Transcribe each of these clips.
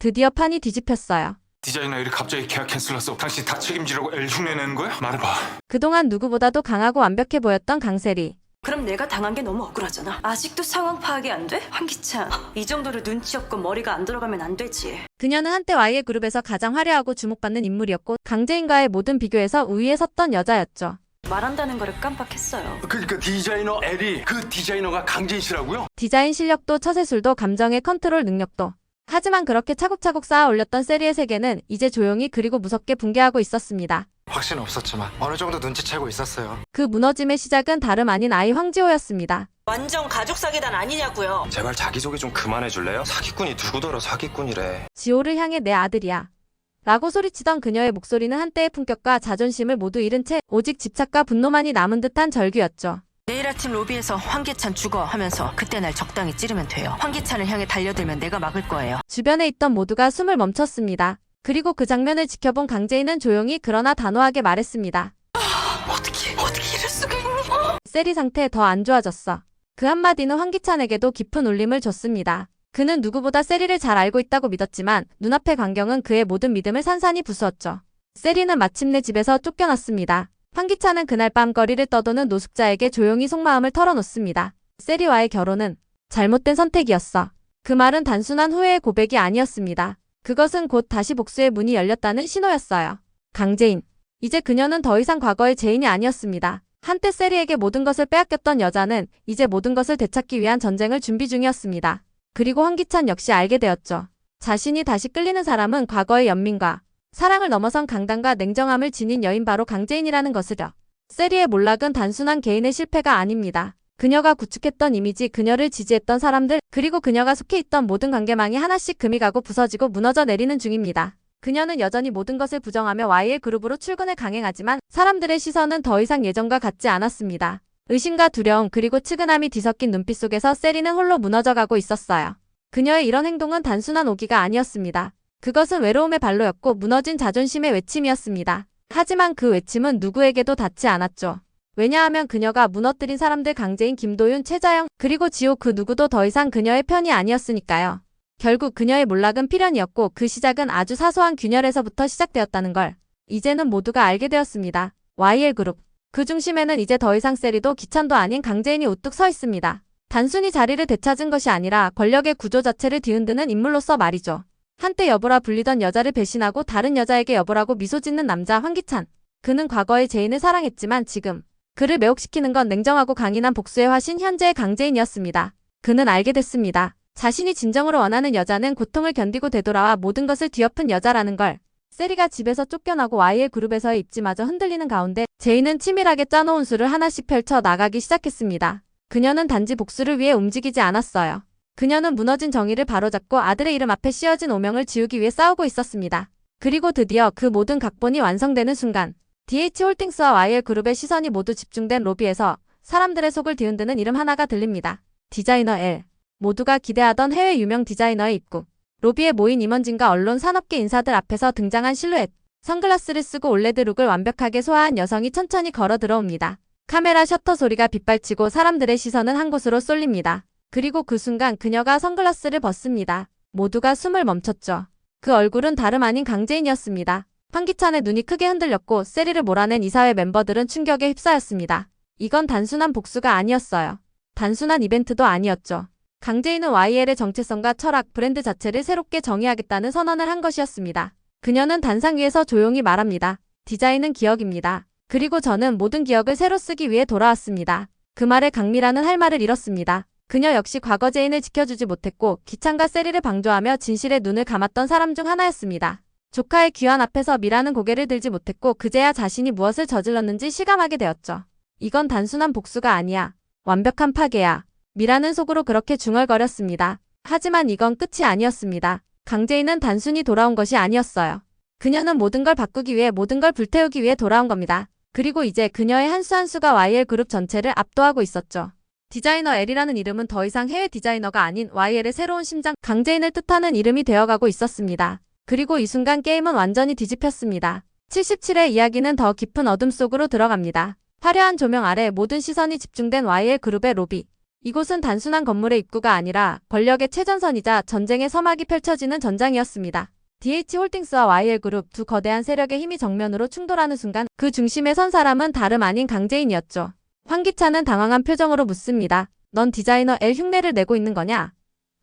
드디어 판이 뒤집혔어요. 디자이너 L이 갑자기 계약 캔슬했어. 당신 다 책임지라고 L 흉내내는 거야? 말해봐. 그동안 누구보다도 강하고 완벽해 보였던 강세리. 그럼 내가 당한 게 너무 억울하잖아. 아직도 상황 파악이 안 돼? 황기찬, 이 정도로 눈치 없고 머리가 안 들어가면 안 되지. 그녀는 한때 YL 그룹에서 가장 화려하고 주목받는 인물이었고 강재인과의 모든 비교에서 우위에 섰던 여자였죠. 말한다는 거를 깜빡했어요. 그러니까 디자이너 L이 그 디자이너가 강재인 씨라고요? 디자인 실력도 처세술도 감정의 컨트롤 능력도. 하지만 그렇게 차곡차곡 쌓아 올렸던 세리의 세계는 이제 조용히 그리고 무섭게 붕괴하고 있었습니다. 확신은 없었지만 어느 정도 눈치채고 있었어요. 그 무너짐의 시작은 다름 아닌 아이 황지호였습니다. 완전 가족 사기단 아니냐고요. 제발 자기소개 좀 그만해 줄래요? 사기꾼이 누구더러 사기꾼이래. 지호를 향해 내 아들이야. 라고 소리치던 그녀의 목소리는 한때의 품격과 자존심을 모두 잃은 채 오직 집착과 분노만이 남은 듯한 절규였죠. 내일 아침 로비에서 황기찬 죽어 하면서 그때 날 적당히 찌르면 돼요. 황기찬을 향해 달려들면 내가 막을 거예요. 주변에 있던 모두가 숨을 멈췄습니다. 그리고 그 장면을 지켜본 강재인은 조용히 그러나 단호하게 말했습니다. 어떻게 이럴 수가 있니? 세리 상태 더 안 좋아졌어. 그 한마디는 황기찬에게도 깊은 울림을 줬습니다. 그는 누구보다 세리를 잘 알고 있다고 믿었지만 눈앞의 광경은 그의 모든 믿음을 산산이 부수었죠. 세리는 마침내 집에서 쫓겨났습니다. 황기찬은 그날 밤 거리를 떠도는 노숙자에게 조용히 속마음을 털어놓습니다. 세리와의 결혼은 잘못된 선택이었어. 그 말은 단순한 후회의 고백이 아니었습니다. 그것은 곧 다시 복수의 문이 열렸다는 신호였어요. 강재인. 이제 그녀는 더 이상 과거의 제인이 아니었습니다. 한때 세리에게 모든 것을 빼앗겼던 여자는 이제 모든 것을 되찾기 위한 전쟁을 준비 중이었습니다. 그리고 황기찬 역시 알게 되었죠. 자신이 다시 끌리는 사람은 과거의 연민과 사랑을 넘어선 강단과 냉정함을 지닌 여인 바로 강재인이라는 것을요. 세리의 몰락은 단순한 개인의 실패가 아닙니다. 그녀가 구축했던 이미지, 그녀를 지지했던 사람들, 그리고 그녀가 속해 있던 모든 관계망이 하나씩 금이 가고 부서지고 무너져 내리는 중입니다. 그녀는 여전히 모든 것을 부정하며 YL 그룹으로 출근을 강행하지만 사람들의 시선은 더 이상 예전과 같지 않았습니다. 의심과 두려움 그리고 측은함이 뒤섞인 눈빛 속에서 세리는 홀로 무너져가고 있었어요. 그녀의 이런 행동은 단순한 오기가 아니었습니다. 그것은 외로움의 발로였고 무너진 자존심의 외침이었습니다. 하지만 그 외침은 누구에게도 닿지 않았죠. 왜냐하면 그녀가 무너뜨린 사람들 강재인, 김도윤, 최자영, 그리고 지호 그 누구도 더 이상 그녀의 편이 아니었으니까요. 결국 그녀의 몰락은 필연이었고 그 시작은 아주 사소한 균열에서부터 시작되었다는 걸 이제는 모두가 알게 되었습니다. YL 그룹. 그 중심에는 이제 더 이상 세리도 기찬도 아닌 강재인이 우뚝 서 있습니다. 단순히 자리를 되찾은 것이 아니라 권력의 구조 자체를 뒤흔드는 인물로서 말이죠. 한때 여보라 불리던 여자를 배신하고 다른 여자에게 여보라고 미소 짓는 남자 황기찬. 그는 과거의 제인을 사랑했지만 지금 그를 매혹시키는 건 냉정하고 강인한 복수의 화신 현재의 강재인이었습니다. 그는 알게 됐습니다. 자신이 진정으로 원하는 여자는 고통을 견디고 되돌아와 모든 것을 뒤엎은 여자라는 걸. 세리가 집에서 쫓겨나고 YL 그룹에서의 입지마저 흔들리는 가운데 제인은 치밀하게 짜놓은 수를 하나씩 펼쳐 나가기 시작했습니다. 그녀는 단지 복수를 위해 움직이지 않았어요. 그녀는 무너진 정의를 바로잡고 아들의 이름 앞에 씌어진 오명을 지우기 위해 싸우고 있었습니다. 그리고 드디어 그 모든 각본이 완성되는 순간 DH홀딩스와 YL 그룹의 시선이 모두 집중된 로비에서 사람들의 속을 뒤흔드는 이름 하나가 들립니다. 디자이너 L. 모두가 기대하던 해외 유명 디자이너의 입국. 로비에 모인 임원진과 언론 산업계 인사들 앞에서 등장한 실루엣. 선글라스를 쓰고 올레드 룩을 완벽하게 소화한 여성이 천천히 걸어 들어옵니다. 카메라 셔터 소리가 빗발치고 사람들의 시선은 한 곳으로 쏠립니다. 그리고 그 순간 그녀가 선글라스를 벗습니다. 모두가 숨을 멈췄죠. 그 얼굴은 다름 아닌 강재인이었습니다. 황기찬의 눈이 크게 흔들렸고 세리를 몰아낸 이사회 멤버들은 충격에 휩싸였습니다. 이건 단순한 복수가 아니었어요. 단순한 이벤트도 아니었죠. 강재인은 YL의 정체성과 철학, 브랜드 자체를 새롭게 정의하겠다는 선언을 한 것이었습니다. 그녀는 단상 위에서 조용히 말합니다. 디자인은 기억입니다. 그리고 저는 모든 기억을 새로 쓰기 위해 돌아왔습니다. 그 말에 강미라는 할 말을 잃었습니다. 그녀 역시 과거 제인을 지켜주지 못했고 기찬과 세리를 방조하며 진실의 눈을 감았던 사람 중 하나였습니다. 조카의 귀환 앞에서 미라는 고개를 들지 못했고 그제야 자신이 무엇을 저질렀는지 실감하게 되었죠. 이건 단순한 복수가 아니야. 완벽한 파괴야. 미라는 속으로 그렇게 중얼거렸습니다. 하지만 이건 끝이 아니었습니다. 강재인은 단순히 돌아온 것이 아니었어요. 그녀는 모든 걸 바꾸기 위해 모든 걸 불태우기 위해 돌아온 겁니다. 그리고 이제 그녀의 한 수 한 수가 YL 그룹 전체를 압도하고 있었죠. 디자이너 L이라는 이름은 더 이상 해외 디자이너가 아닌 YL의 새로운 심장 강재인을 뜻하는 이름이 되어가고 있었습니다. 그리고 이 순간 게임은 완전히 뒤집혔습니다. 77의 이야기는 더 깊은 어둠 속으로 들어갑니다. 화려한 조명 아래 모든 시선이 집중된 YL 그룹의 로비. 이곳은 단순한 건물의 입구가 아니라 권력의 최전선이자 전쟁의 서막이 펼쳐지는 전장이었습니다. DH홀딩스와 YL그룹 두 거대한 세력의 힘이 정면으로 충돌하는 순간 그 중심에 선 사람은 다름 아닌 강재인이었죠. 황기찬은 당황한 표정으로 묻습니다. 넌 디자이너 L 흉내를 내고 있는 거냐?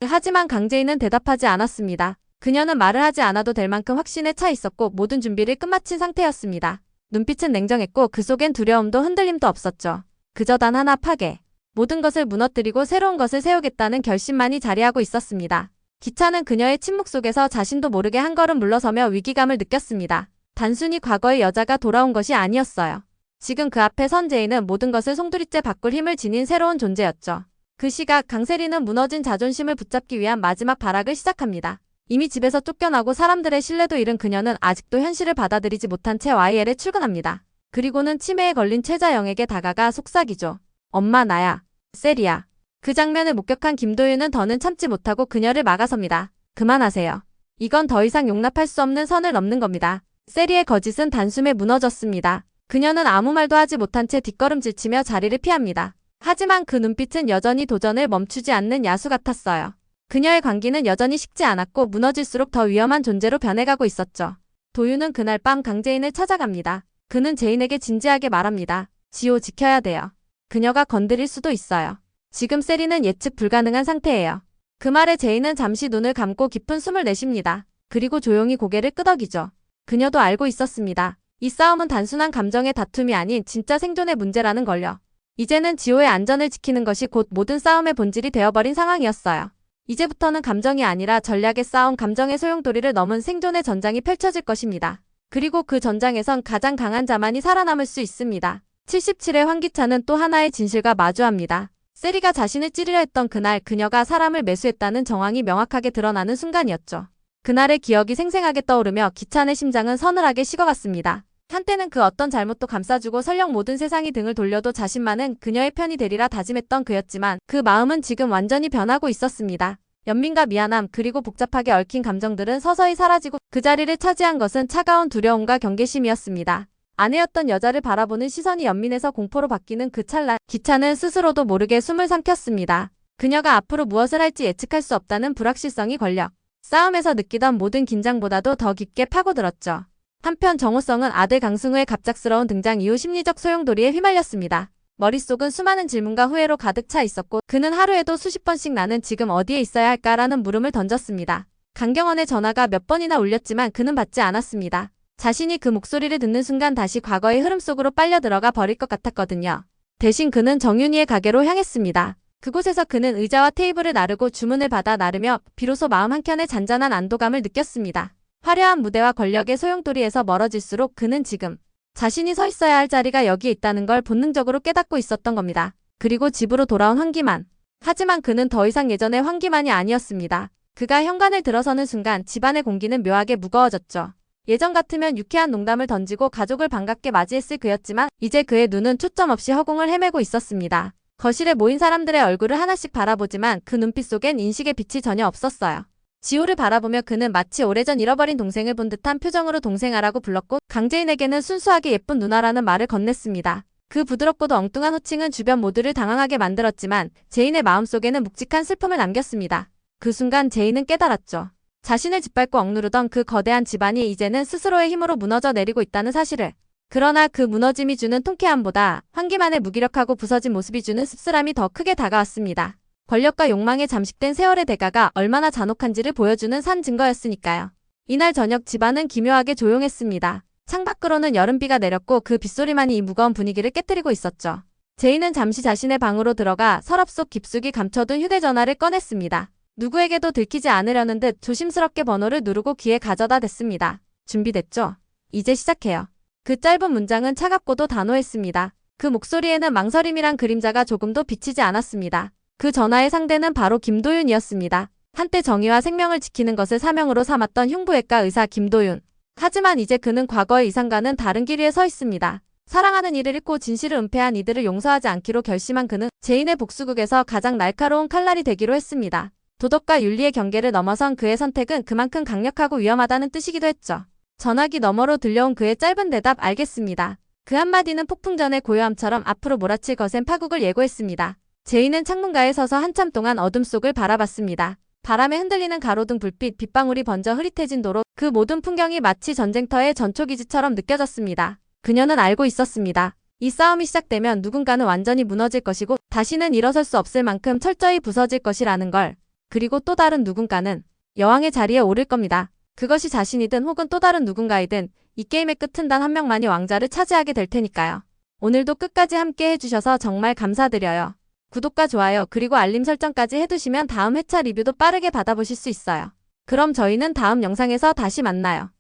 하지만 강재인은 대답하지 않았습니다. 그녀는 말을 하지 않아도 될 만큼 확신에 차 있었고 모든 준비를 끝마친 상태였습니다. 눈빛은 냉정했고 그 속엔 두려움도 흔들림도 없었죠. 그저 단 하나 파괴. 모든 것을 무너뜨리고 새로운 것을 세우겠다는 결심만이 자리하고 있었습니다. 기찬은 그녀의 침묵 속에서 자신도 모르게 한 걸음 물러서며 위기감을 느꼈습니다. 단순히 과거의 여자가 돌아온 것이 아니었어요. 지금 그 앞에 선 제인은 모든 것을 송두리째 바꿀 힘을 지닌 새로운 존재였죠. 그 시각 강세리는 무너진 자존심을 붙잡기 위한 마지막 발악을 시작합니다. 이미 집에서 쫓겨나고 사람들의 신뢰도 잃은 그녀는 아직도 현실을 받아들이지 못한 채 YL에 출근합니다. 그리고는 치매에 걸린 최자영에게 다가가 속삭이죠. 엄마 나야. 세리야. 그 장면을 목격한 김도윤은 더는 참지 못하고 그녀를 막아섭니다. 그만하세요. 이건 더 이상 용납할 수 없는 선을 넘는 겁니다. 세리의 거짓은 단숨에 무너졌습니다. 그녀는 아무 말도 하지 못한 채 뒷걸음질치며 자리를 피합니다. 하지만 그 눈빛은 여전히 도전을 멈추지 않는 야수 같았어요. 그녀의 광기는 여전히 식지 않았고 무너질수록 더 위험한 존재로 변해가고 있었죠. 도윤은 그날 밤 강재인을 찾아갑니다. 그는 제인에게 진지하게 말합니다. 지호 지켜야 돼요. 그녀가 건드릴 수도 있어요. 지금 세리는 예측 불가능한 상태예요. 그 말에 제인은 잠시 눈을 감고 깊은 숨을 내쉽니다. 그리고 조용히 고개를 끄덕이죠. 그녀도 알고 있었습니다. 이 싸움은 단순한 감정의 다툼이 아닌 진짜 생존의 문제라는 걸요. 이제는 지호의 안전을 지키는 것이 곧 모든 싸움의 본질이 되어버린 상황이었어요. 이제부터는 감정이 아니라 전략의 싸움, 감정의 소용돌이를 넘은 생존의 전장이 펼쳐질 것입니다. 그리고 그 전장에선 가장 강한 자만이 살아남을 수 있습니다. 77회 황기찬은 또 하나의 진실과 마주합니다. 세리가 자신을 찌르려 했던 그날 그녀가 사람을 매수했다는 정황이 명확하게 드러나는 순간이었죠. 그날의 기억이 생생하게 떠오르며 기찬의 심장은 서늘하게 식어갔습니다. 한때는 그 어떤 잘못도 감싸주고 설령 모든 세상이 등을 돌려도 자신만은 그녀의 편이 되리라 다짐했던 그였지만 그 마음은 지금 완전히 변하고 있었습니다. 연민과 미안함 그리고 복잡하게 얽힌 감정들은 서서히 사라지고 그 자리를 차지한 것은 차가운 두려움과 경계심이었습니다. 아내였던 여자를 바라보는 시선이 연민에서 공포로 바뀌는 그 찰나 기찬은 스스로도 모르게 숨을 삼켰습니다. 그녀가 앞으로 무엇을 할지 예측할 수 없다는 불확실성이 권력 싸움에서 느끼던 모든 긴장보다도 더 깊게 파고들었죠. 한편 정호성은 아들 강승우의 갑작스러운 등장 이후 심리적 소용돌이에 휘말렸습니다. 머릿속은 수많은 질문과 후회로 가득 차 있었고 그는 하루에도 수십 번씩 나는 지금 어디에 있어야 할까라는 물음을 던졌습니다. 강경원의 전화가 몇 번이나 울렸지만 그는 받지 않았습니다. 자신이 그 목소리를 듣는 순간 다시 과거의 흐름 속으로 빨려 들어가 버릴 것 같았거든요. 대신 그는 정윤희의 가게로 향했습니다. 그곳에서 그는 의자와 테이블을 나르고 주문을 받아 나르며 비로소 마음 한켠에 잔잔한 안도감을 느꼈습니다. 화려한 무대와 권력의 소용돌이에서 멀어질수록 그는 지금 자신이 서 있어야 할 자리가 여기에 있다는 걸 본능적으로 깨닫고 있었던 겁니다. 그리고 집으로 돌아온 황기만. 하지만 그는 더 이상 예전의 황기만이 아니었습니다. 그가 현관을 들어서는 순간 집안의 공기는 묘하게 무거워졌죠. 예전 같으면 유쾌한 농담을 던지고 가족을 반갑게 맞이했을 그였지만 이제 그의 눈은 초점 없이 허공을 헤매고 있었습니다. 거실에 모인 사람들의 얼굴을 하나씩 바라보지만 그 눈빛 속엔 인식의 빛이 전혀 없었어요. 지호를 바라보며 그는 마치 오래전 잃어버린 동생을 본 듯한 표정으로 동생아라고 불렀고 강재인에게는 순수하게 예쁜 누나라는 말을 건넸습니다. 그 부드럽고도 엉뚱한 호칭은 주변 모두를 당황하게 만들었지만 제인의 마음속에는 묵직한 슬픔을 남겼습니다. 그 순간 제인은 깨달았죠. 자신을 짓밟고 억누르던 그 거대한 집안이 이제는 스스로의 힘으로 무너져 내리고 있다는 사실을. 그러나 그 무너짐이 주는 통쾌함보다 황기만의 무기력하고 부서진 모습이 주는 씁쓸함이 더 크게 다가왔습니다. 권력과 욕망에 잠식된 세월의 대가가 얼마나 잔혹한지를 보여주는 산 증거였으니까요. 이날 저녁 집안은 기묘하게 조용했습니다. 창밖으로는 여름비가 내렸고 그 빗소리만이 이 무거운 분위기를 깨뜨리고 있었죠. 제인은 잠시 자신의 방으로 들어가 서랍 속 깊숙이 감춰둔 휴대전화를 꺼냈습니다. 누구에게도 들키지 않으려는 듯 조심스럽게 번호를 누르고 귀에 가져다 댔습니다. 준비됐죠? 이제 시작해요. 그 짧은 문장은 차갑고도 단호했습니다. 그 목소리에는 망설임이란 그림자가 조금도 비치지 않았습니다. 그 전화의 상대는 바로 김도윤이었습니다. 한때 정의와 생명을 지키는 것을 사명으로 삼았던 흉부외과 의사 김도윤. 하지만 이제 그는 과거의 이상과는 다른 길 위에 서 있습니다. 사랑하는 이를 잃고 진실을 은폐한 이들을 용서하지 않기로 결심한 그는 제인의 복수극에서 가장 날카로운 칼날이 되기로 했습니다. 도덕과 윤리의 경계를 넘어선 그의 선택은 그만큼 강력하고 위험하다는 뜻이기도 했죠. 전화기 너머로 들려온 그의 짧은 대답 알겠습니다. 그 한마디는 폭풍전의 고요함처럼 앞으로 몰아칠 거센 파국을 예고했습니다. 제이는 창문가에 서서 한참 동안 어둠 속을 바라봤습니다. 바람에 흔들리는 가로등 불빛, 빗방울이 번져 흐릿해진 도로, 그 모든 풍경이 마치 전쟁터의 전초기지처럼 느껴졌습니다. 그녀는 알고 있었습니다. 이 싸움이 시작되면 누군가는 완전히 무너질 것이고 다시는 일어설 수 없을 만큼 철저히 부서질 것이라는 걸. 그리고 또 다른 누군가는 여왕의 자리에 오를 겁니다. 그것이 자신이든 혹은 또 다른 누군가이든 이 게임의 끝은 단 한 명만이 왕자를 차지하게 될 테니까요. 오늘도 끝까지 함께 해주셔서 정말 감사드려요. 구독과 좋아요 그리고 알림 설정까지 해두시면 다음 회차 리뷰도 빠르게 받아보실 수 있어요. 그럼 저희는 다음 영상에서 다시 만나요.